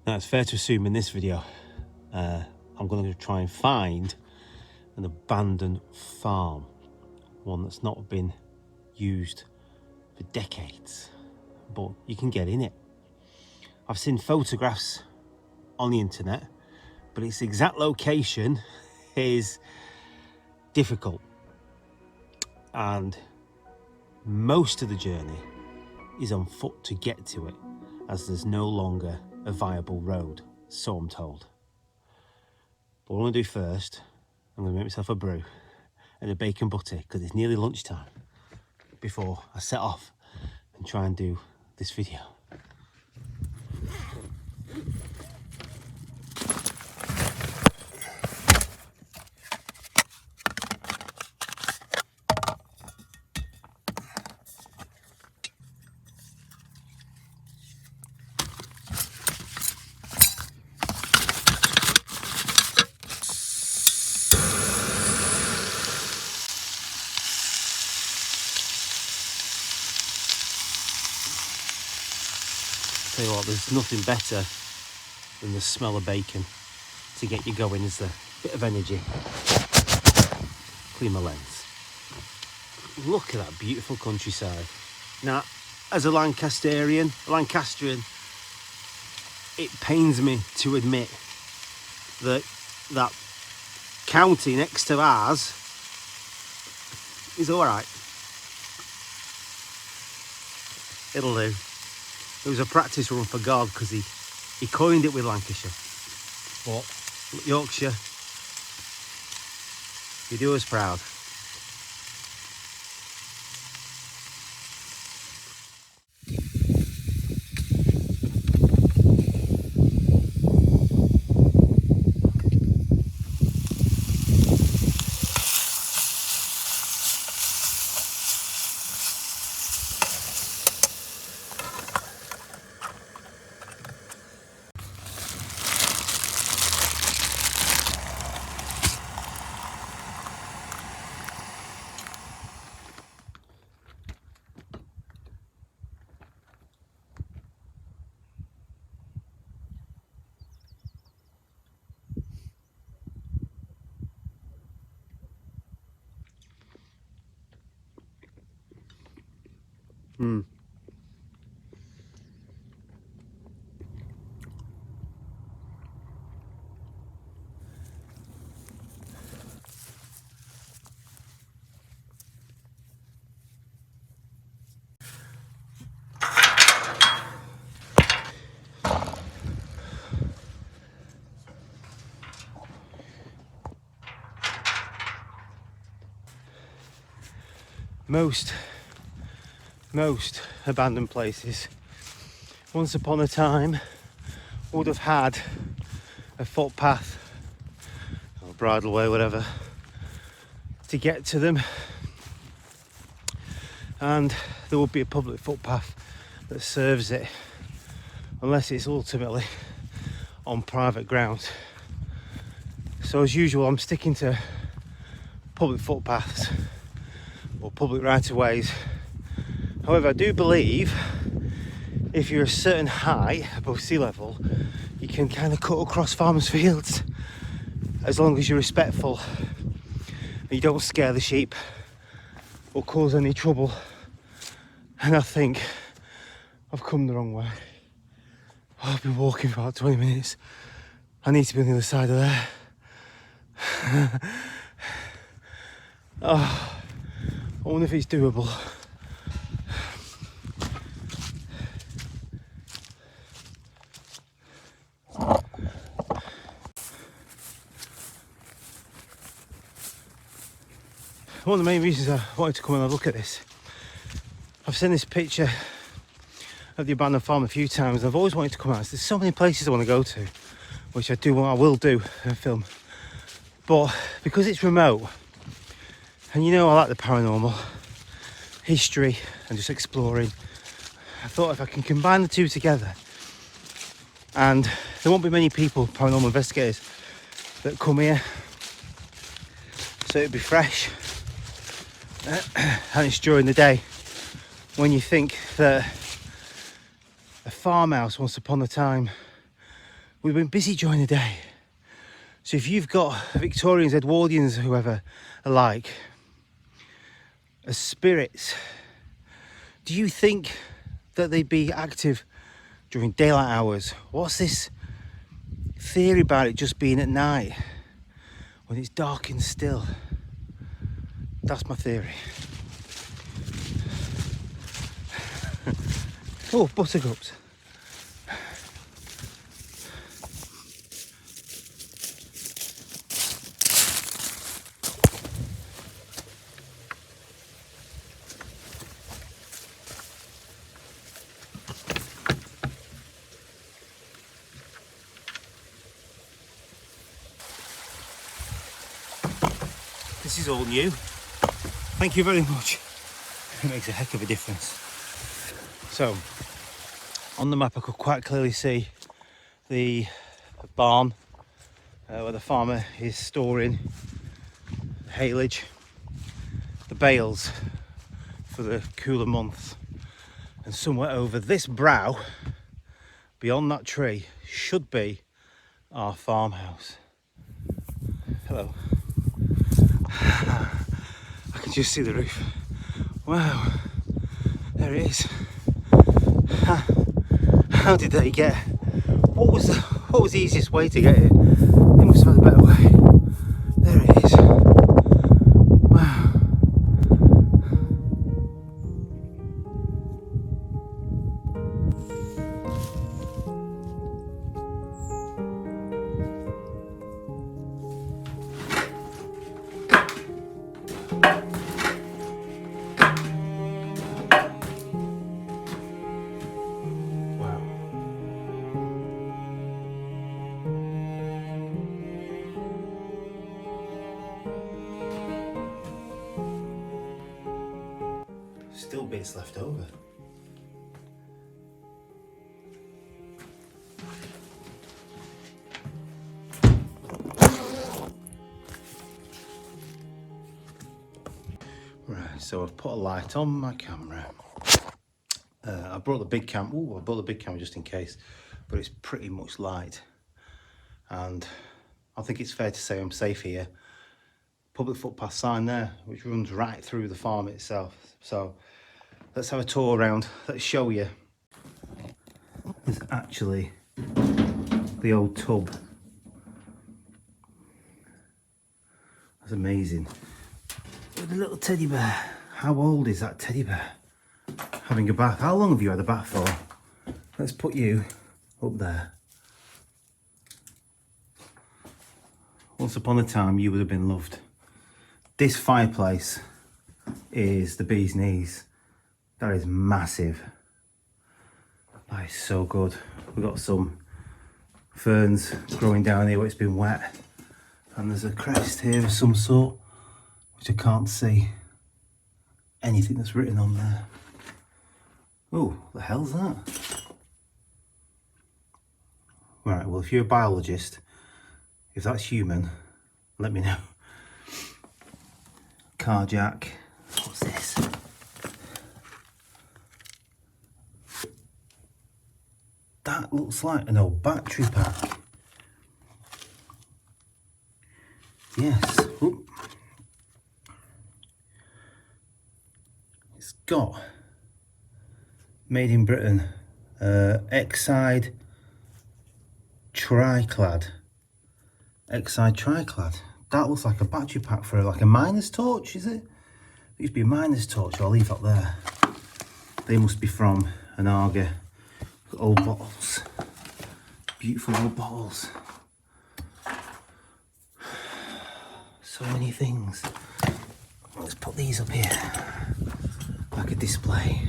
Now it's fair to assume in this video I'm going to try and find an abandoned farm, one that's not been used for decades, but you can get in it. I've seen photographs on the internet, but its exact location is difficult, and most of the journey is on foot to get to it, as there's no longer a viable road, so I'm told. But what I'm going to do first, I'm going to make myself a brew and a bacon butty, because it's nearly lunchtime, before I set off and try and do this video. Tell you what, there's nothing better than the smell of bacon to get you going as a bit of energy. Clean my lens. Look at that beautiful countryside. Now, as a Lancastrian, it pains me to admit that that county next to ours is all right. It'll do. It was a practice run for God, because he coined it with Lancashire. But Yorkshire, you do us proud. Most abandoned places once upon a time would have had a footpath or bridleway, whatever, to get to them, and there would be a public footpath that serves it, unless it's ultimately on private ground. So as usual, I'm sticking to public footpaths or public right-of-ways. However, I do believe if you're a certain height above sea level, you can kind of cut across farmers' fields, as long as you're respectful and you don't scare the sheep or cause any trouble. And I think I've come the wrong way. I've been walking for about 20 minutes. I need to be on the other side of there. Oh, I wonder if it's doable. One of the main reasons I wanted to come and have a look at this, I've seen this picture of the abandoned farm a few times, and I've always wanted to come out. There's so many places I want to go to, which I will do and film. But because it's remote, and you know I like the paranormal, history and just exploring, I thought if I can combine the two together, and there won't be many people, paranormal investigators, that come here, so it'd be fresh. And it's during the day, when you think that a farmhouse once upon a time we've been busy during the day. So if you've got Victorians, Edwardians, whoever alike, as spirits, do you think that they'd be active during daylight hours? What's this theory about it just being at night when it's dark and still? That's my theory. Oh, buttercups. This is all new. Thank you very much. It makes a heck of a difference. So, on the map I could quite clearly see the barn where the farmer is storing haylage, the bales for the cooler months, and somewhere over this brow, beyond that tree, should be our farmhouse. Hello. I can just see the roof. Wow, there it is. How did they get? What was the easiest way to get it? They must have had a better way. There it is. Wow. Still bits left over. Right, so I've put a light on my camera. I brought the big camera. I brought the big camera just in case, but it's pretty much light. And I think it's fair to say I'm safe here. Public footpath sign there, which runs right through the farm itself. So let's have a tour around. Let's show you. There's actually the old tub. That's amazing. With a little teddy bear. How old is that teddy bear? Having a bath. How long have you had a bath for? Let's put you up there. Once upon a time, you would have been loved. This fireplace is the bee's knees. That is massive. That is so good. We've got some ferns growing down here where it's been wet. And there's a crest here of some sort, which I can't see anything that's written on there. Oh, the hell's that? Right, well, if you're a biologist, if that's human, let me know. Carjack. What's this? That looks like an old battery pack. Yes. Oop. It's got made in Britain, Exide Triclad. Exide Triclad. That looks like a battery pack for like a miner's torch, is it? It used to be a miner's torch. I'll leave that there. They must be from an Arga. Old bottles. Beautiful old bottles. So many things. Let's put these up here. Like a display.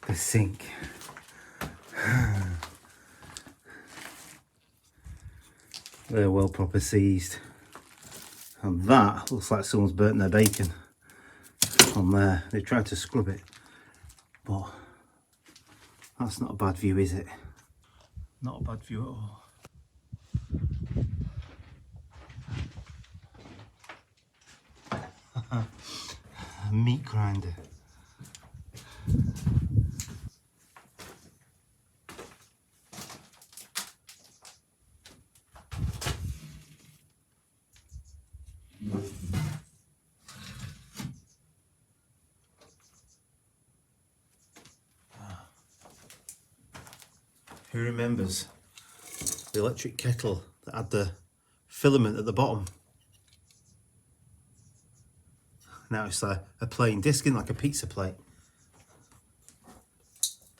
The sink. They're well proper seized. And that looks like someone's burnt their bacon. from there. They've tried to scrub it, but that's not a bad view, is it? Not a bad view at all. A meat grinder. Who remembers the electric kettle that had the filament at the bottom? Now it's like a plain disc, in like a pizza plate.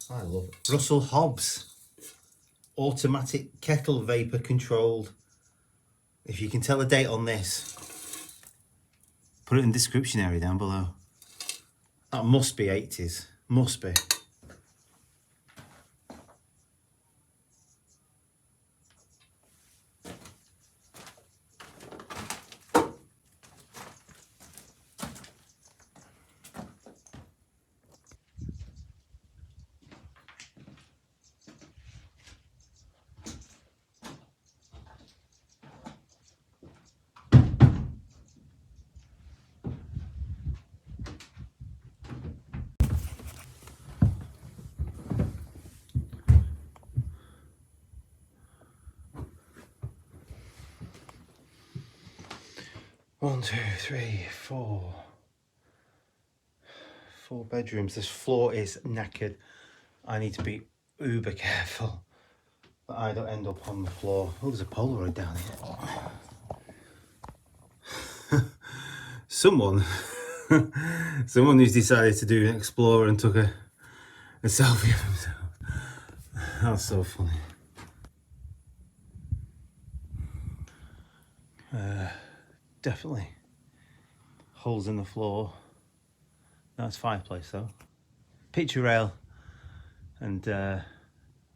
I love it. Russell Hobbs, automatic kettle, vapor controlled. If you can tell a date on this, put it in the description area down below. That must be 80s, must be. One, two, three, four. 4 bedrooms. This floor is knackered. I need to be uber careful that I don't end up on the floor. Oh, there's a Polaroid down here. Someone who's decided to do an explorer and took a selfie of himself. That's so funny. Definitely holes in the floor. That's fireplace though. Picture rail and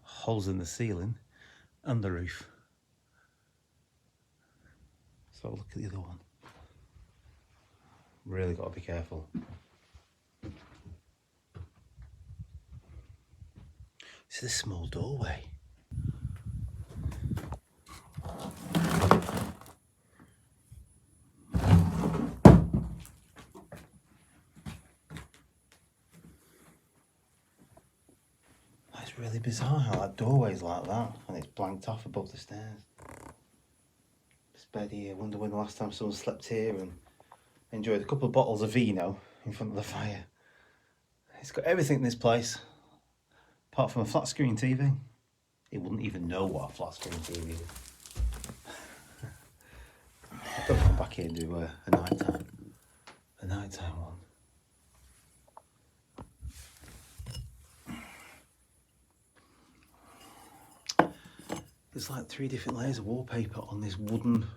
holes in the ceiling and the roof. So look at the other one. Really got to be careful. It's this small doorway. That's really bizarre how that doorway's like that and it's blanked off above the stairs. This bed here, I wonder when the last time someone slept here and enjoyed a couple of bottles of vino in front of the fire. It's got everything in this place, apart from a flat screen TV. It wouldn't even know what a flat screen TV is. I've got to come back here and do a nighttime one. There's like 3 different layers of wallpaper on this wooden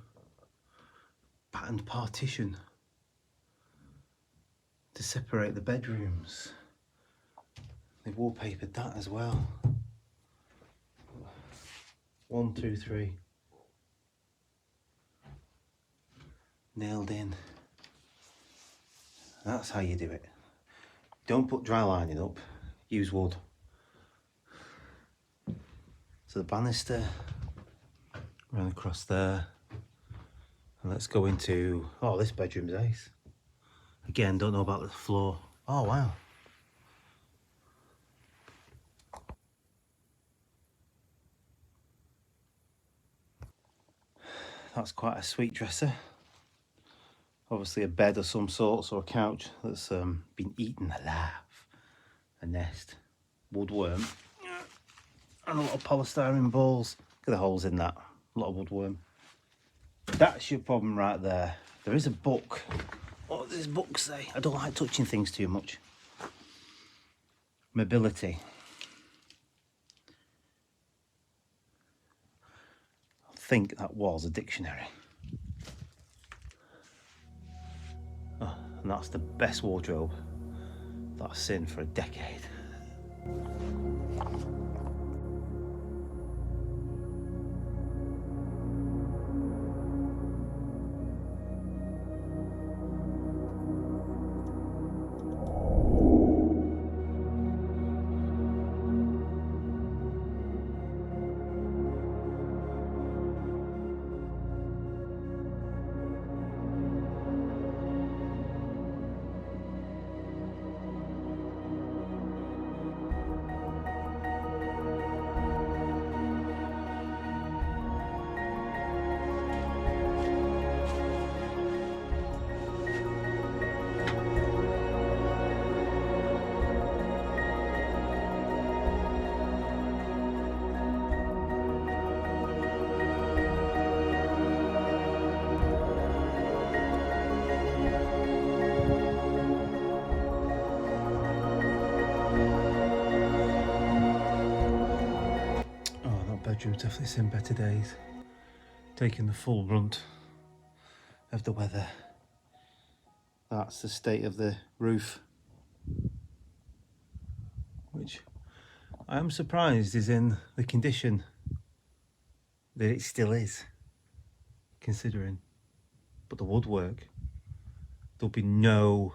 patterned partition to separate the bedrooms. They've wallpapered that as well. 1, 2, 3. Nailed in. That's how you do it. Don't put dry lining up, use wood. So the banister, run across there. And let's go into, oh, this bedroom's ace. Again, don't know about the floor. Oh, wow. That's quite a sweet dresser. Obviously a bed of some sorts or a couch that's been eaten alive. A nest, woodworm, and a lot of polystyrene balls. Look at the holes in that, a lot of woodworm. That's your problem right there. There is a book. What does this book say? I don't like touching things too much. Mobility. I think that was a dictionary. Oh, and that's the best wardrobe that I've seen for a decade. bedroom, definitely seen better days. Taking the full brunt of the weather. That's the state of the roof, which I am surprised is in the condition that it still is, considering. But the woodwork, there'll be no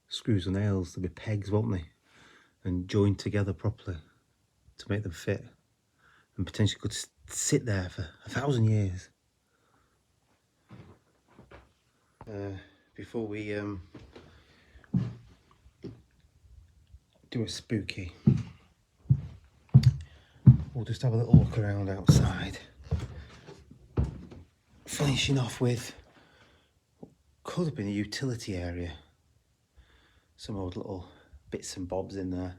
screws or nails. There'll be pegs, won't they, and joined together properly to make them fit, and potentially could sit there for 1,000 years. Before we do a spooky, we'll just have a little look around outside, finishing off with what could have been a utility area. Some old little bits and bobs in there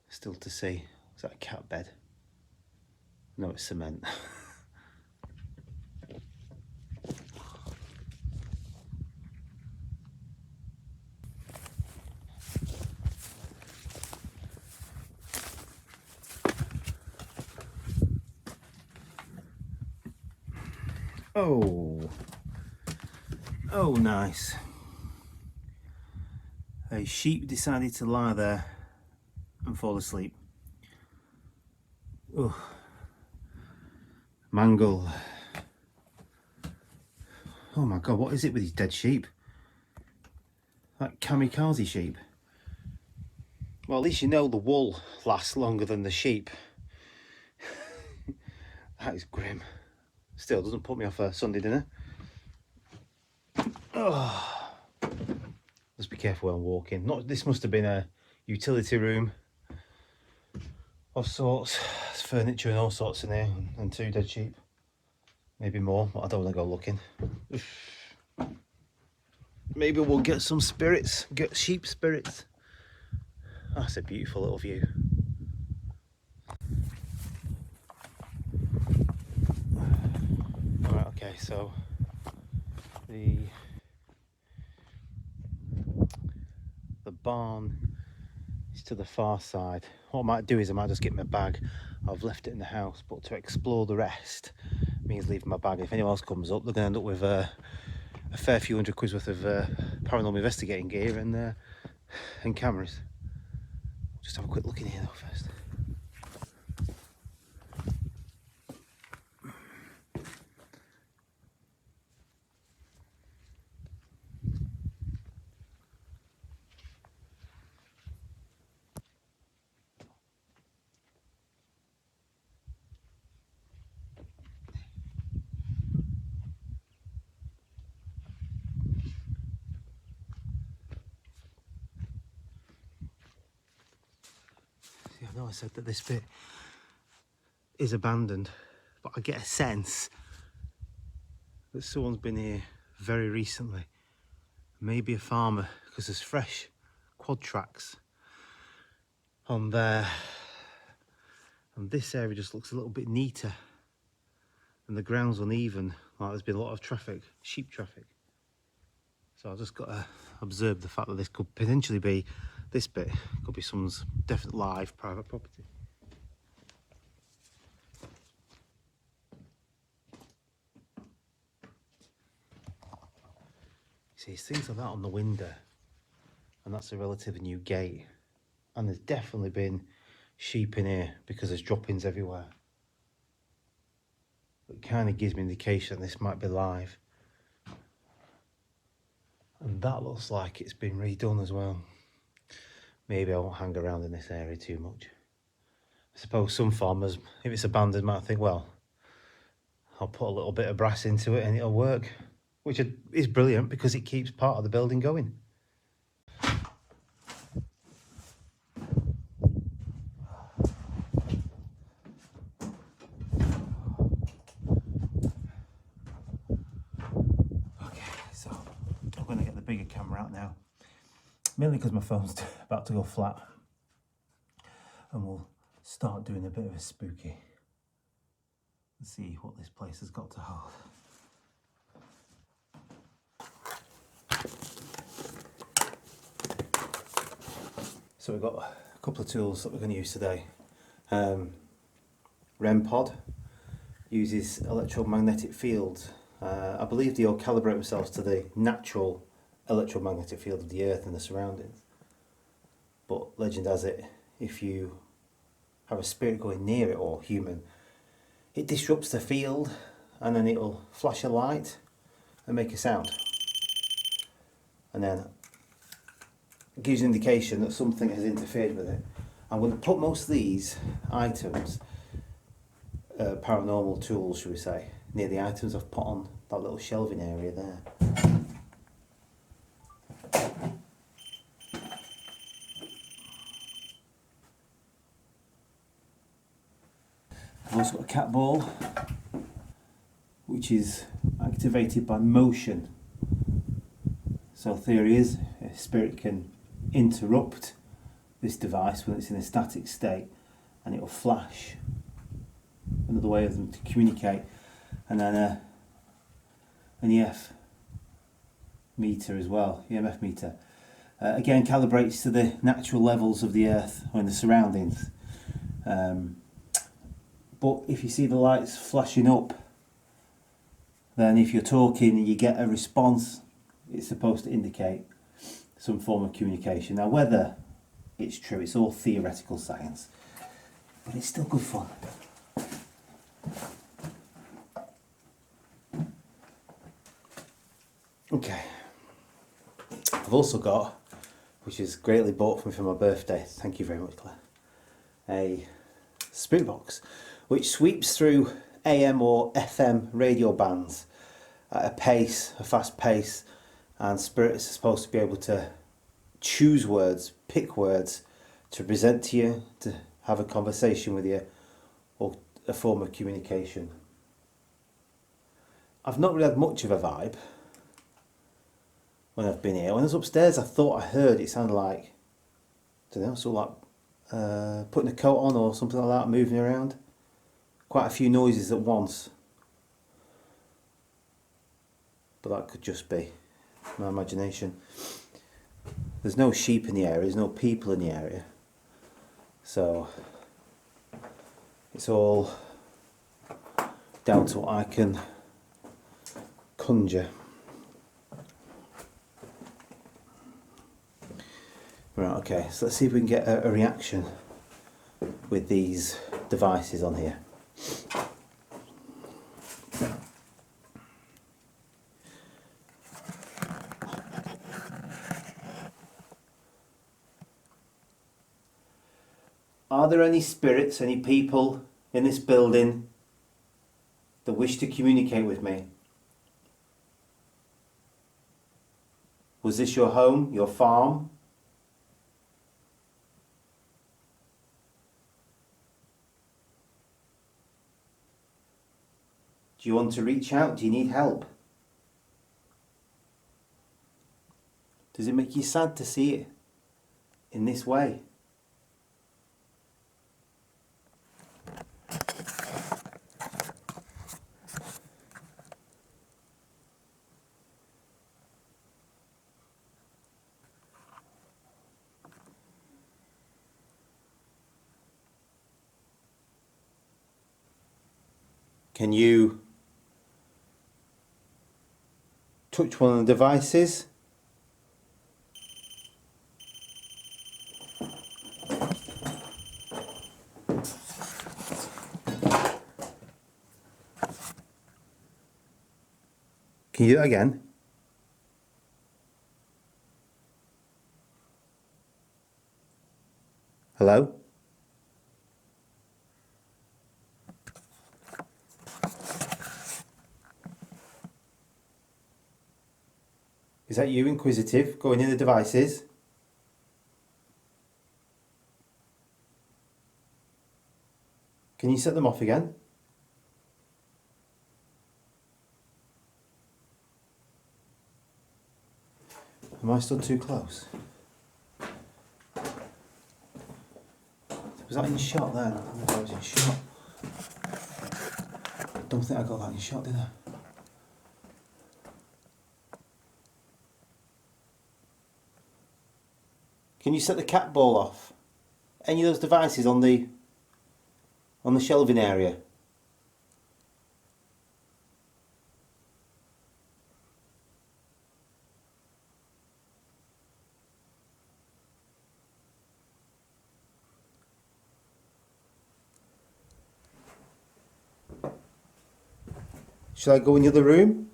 still to see. Is that a cat bed? No, it's cement. Oh, nice. A sheep decided to lie there and fall asleep. Oh, mangle. Oh my God, what is it with these dead sheep? Like kamikaze sheep. Well, at least you know the wool lasts longer than the sheep. That is grim. Still doesn't put me off a Sunday dinner. Oh. Just be careful when walking. This must have been a utility room of sorts. There's furniture and all sorts in here, and 2 dead sheep. Maybe more, but I don't want to go looking. Maybe we'll get some spirits, get sheep spirits. That's a beautiful little view. Alright, okay, so the barn is to the far side. What I might do is I might just get my bag. I've left it in the house, but to explore the rest means leaving my bag. If anyone else comes up, they're going to end up with a fair few £100 worth of paranormal investigating gear and cameras. Just have a quick look in here though first. I know I said that this bit is abandoned, but I get a sense that someone's been here very recently. Maybe a farmer, because there's fresh quad tracks on there. And this area just looks a little bit neater. And the ground's uneven, like there's been a lot of traffic, sheep traffic. So I've just got to observe the fact that this could potentially be, this bit could be someone's definite live private property. See, there's things like that on the window, and that's a relatively new gate. And there's definitely been sheep in here because there's droppings everywhere. It kind of gives me an indication this might be live. And that looks like it's been redone as well. Maybe I won't hang around in this area too much. I suppose some farmers, if it's abandoned, might think, well, I'll put a little bit of brass into it and it'll work. Which is brilliant because it keeps part of the building going. camera out now, mainly because my phone's about to go flat, and we'll start doing a bit of a spooky and see what this place has got to hold. So we've got a couple of tools that we're going to use today. REM pod uses electromagnetic fields. I believe they all calibrate themselves to the natural electromagnetic field of the earth and the surroundings. But legend has it, if you have a spirit going near it, or human, it disrupts the field, and then it'll flash a light and make a sound. And then it gives an indication that something has interfered with it. I'm going to put most of these items, paranormal tools should we say, near the items I've put on that little shelving area there. I've also got a cat ball, which is activated by motion. So theory is a spirit can interrupt this device when it's in a static state, and it will flash. Another way of them to communicate. And then an EF meter as well, EMF meter. Again, calibrates to the natural levels of the earth or in the surroundings. But if you see the lights flashing up, then if you're talking and you get a response, it's supposed to indicate some form of communication. Now, whether it's true, it's all theoretical science, but it's still good fun. Okay, I've also got, which is greatly bought for me for my birthday, thank you very much Claire, a spirit box which sweeps through AM or FM radio bands at a fast pace, and spirits are supposed to be able to choose words, pick words to present to you, to have a conversation with you, or a form of communication. I've not really had much of a vibe when I've been here. When I was upstairs, I thought I heard, it sounded like, I don't know, sort of like putting a coat on or something like that, moving around. Quite a few noises at once. But that could just be my imagination. There's no sheep in the area, there's no people in the area. So it's all down to what I can conjure. Right, okay, so let's see if we can get a reaction with these devices on here. Are there any spirits, any people in this building that wish to communicate with me? Was this your home, your farm? Do you want to reach out? Do you need help? Does it make you sad to see it in this way? Can you touch one of the devices? Can you do that again? Hello? Is that you, inquisitive, going in the devices? Can you set them off again? Am I stood too close? Was that in shot then? I think that was in shot. I don't think I got that in shot, did I? Can you set the cat ball off? Any of those devices on the shelving area? Shall I go in the other room?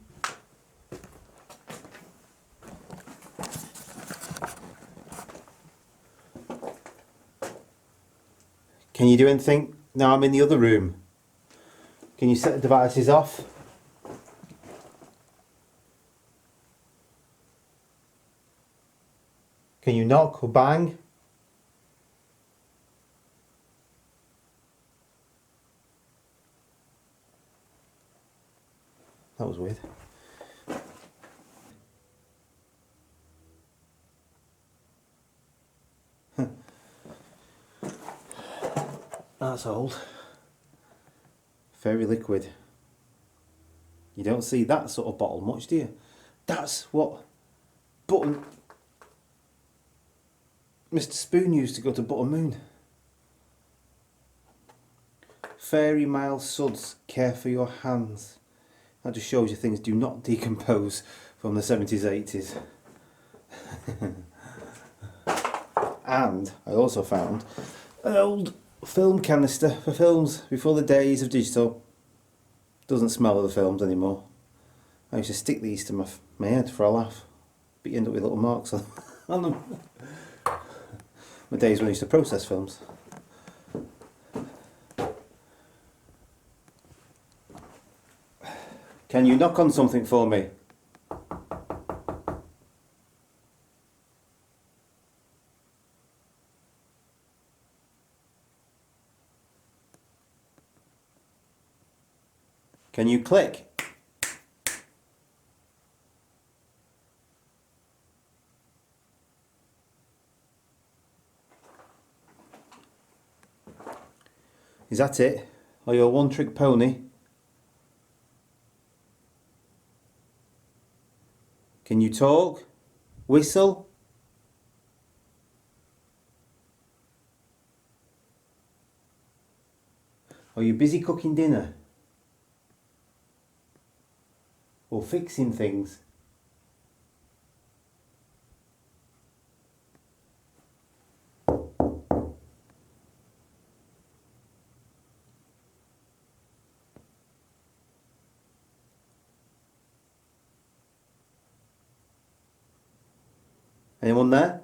Can you do anything? Now I'm in the other room. Can you set the devices off? Can you knock or bang? That was weird. That's old. Very liquid. You don't see that sort of bottle much, do you? That's what Button... Mr. Spoon used to go to Buttermoon. Fairy mild suds, care for your hands. That just shows you things do not decompose from the 70s, 80s. And I also found an old film canister for films before the days of digital. Doesn't smell of the films anymore. I used to stick these to my head for a laugh, but you end up with little marks on them. My days when I used to process films. Can you knock on something for me? Can you click? Is that it? Are you a one-trick pony? Can you talk? Whistle? Are you busy cooking dinner? Or fixing things? Anyone there?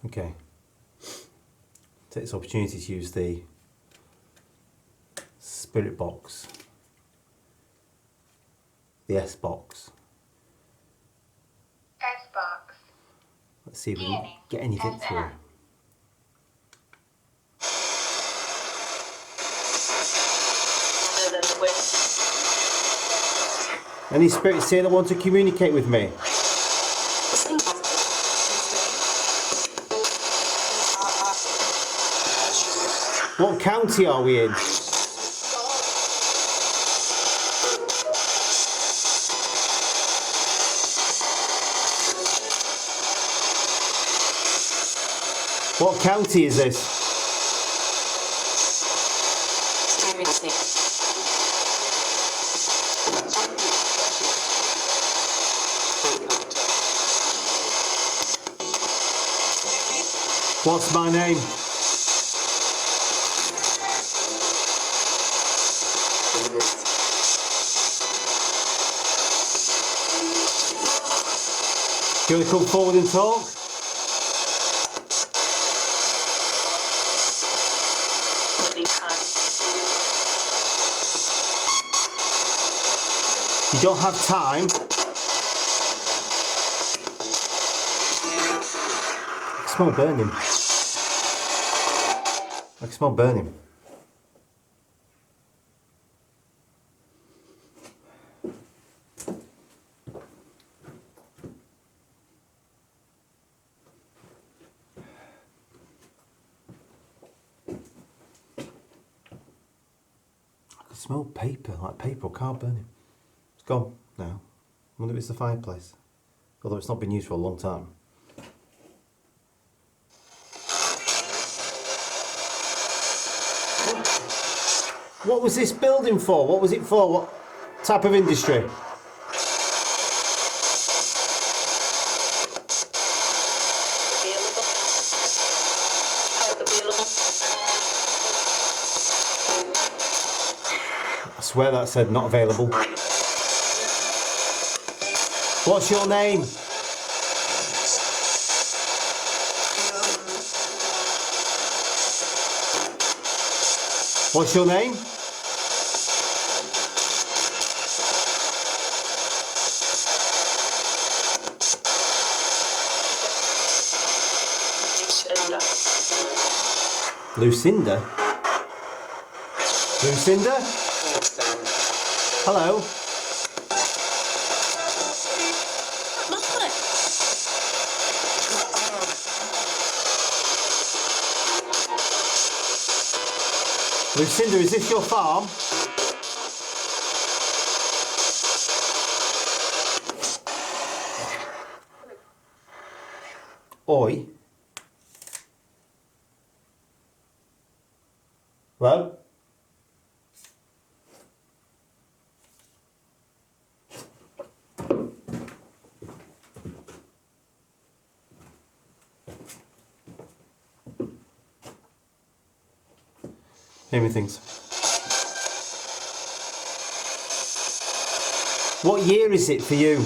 Okay. Take this opportunity to use the spirit box, the S box. S box. Let's see if we can get anything through. Any spirits here that want to communicate with me? What county are we in? What county is this? What's my name? Do you want to come forward and talk? You don't have time. I can smell burning. I can smell burning. I can smell paper, like paper or card burning. It's gone now. I wonder if it's the fireplace. Although it's not been used for a long time. What was this building for? What was it for? What type of industry? I swear that said not available. What's your name? What's your name? Lucinda? Lucinda? Hello? Lucinda, is this your farm? Oi. Hello? Hear me things. What year is it for you?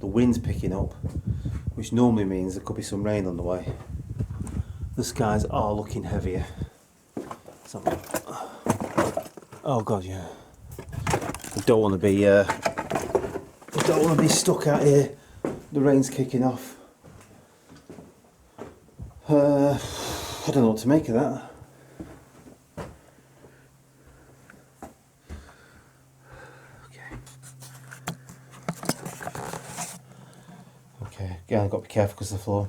The wind's picking up, which normally means there could be some rain on the way. The skies are looking heavier. Oh god, yeah. I don't want to be stuck out here. The rain's kicking off. I don't know what to make of that. Again, I've got to be careful because of the floor.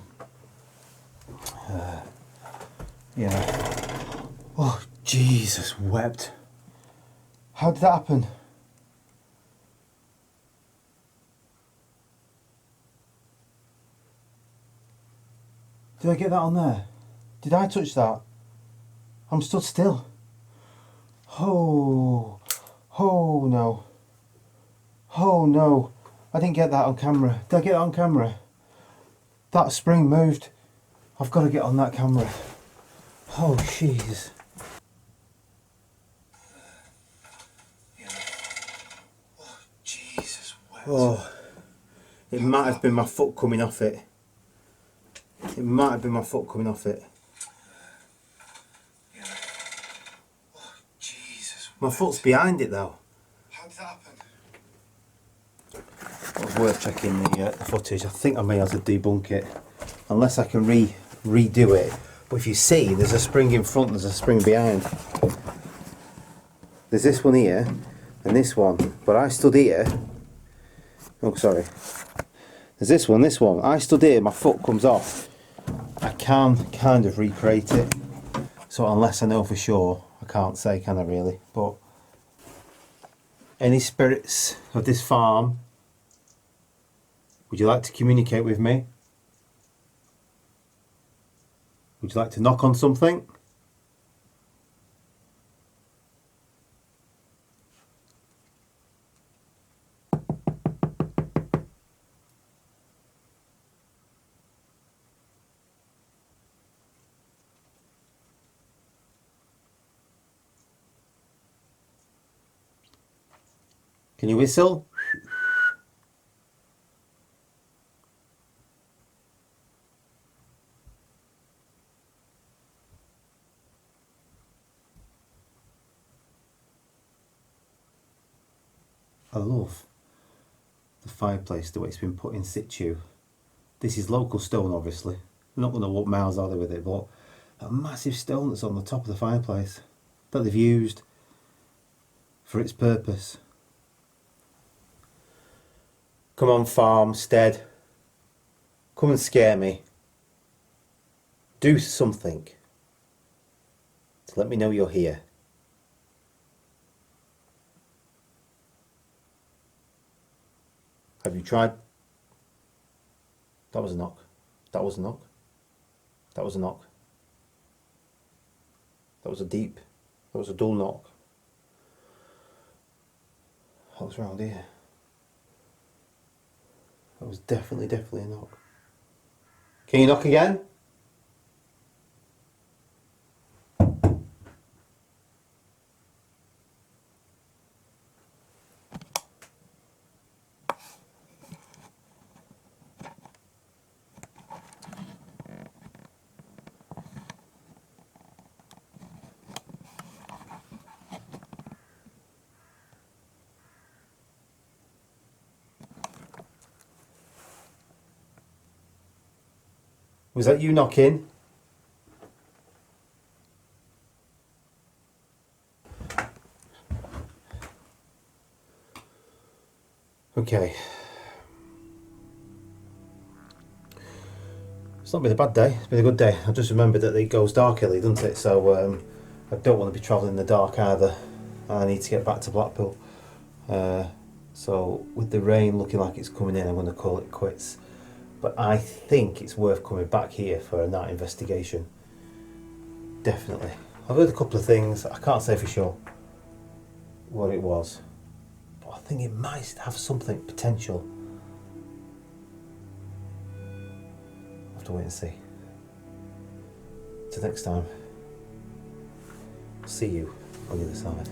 Yeah. Oh, Jesus wept. How did that happen? Did I get that on there? Did I touch that? I'm stood still. Oh no. Oh no. I didn't get that on camera. Did I get it on camera? That spring moved. I've got to get on that camera. Oh, jeez. Oh, Jesus. Oh, it might have been my foot coming off it. It might have been my foot coming off it. Oh, Jesus. My foot's behind it though. How did that happen? It was worth checking the footage. I think I may have to debunk it, unless I can redo it. But if you see, there's a spring in front, there's a spring behind. There's this one here, and this one. But I stood here. Oh, sorry. There's this one. I stood here, my foot comes off. I can kind of recreate it. So unless I know for sure, I can't say, can I really? But any spirits of this farm, would you like to communicate with me? Would you like to knock on something? Can you whistle? I love the fireplace, the way it's been put in situ. This is local stone, obviously. I'm not going to walk miles out there with it, but that massive stone that's on the top of the fireplace that they've used for its purpose. Come on, farmstead. Come and scare me. Do something to let me know you're here. Have you tried? That was a knock. That was a knock. That was a knock. That was a deep. That was a dull knock. What was round here? That was definitely a knock. Can you knock again? Was that you knocking? Okay. It's not been a bad day, it's been a good day. I just remembered that it goes dark early, doesn't it? So I don't want to be travelling in the dark either. I need to get back to Blackpool. So with the rain looking like it's coming in, I'm going to call it quits. But I think it's worth coming back here for a night investigation. Definitely. I've heard a couple of things. I can't say for sure what it was, but I think it might have something potential. I'll have to wait and see. Till next time, see you on the other side.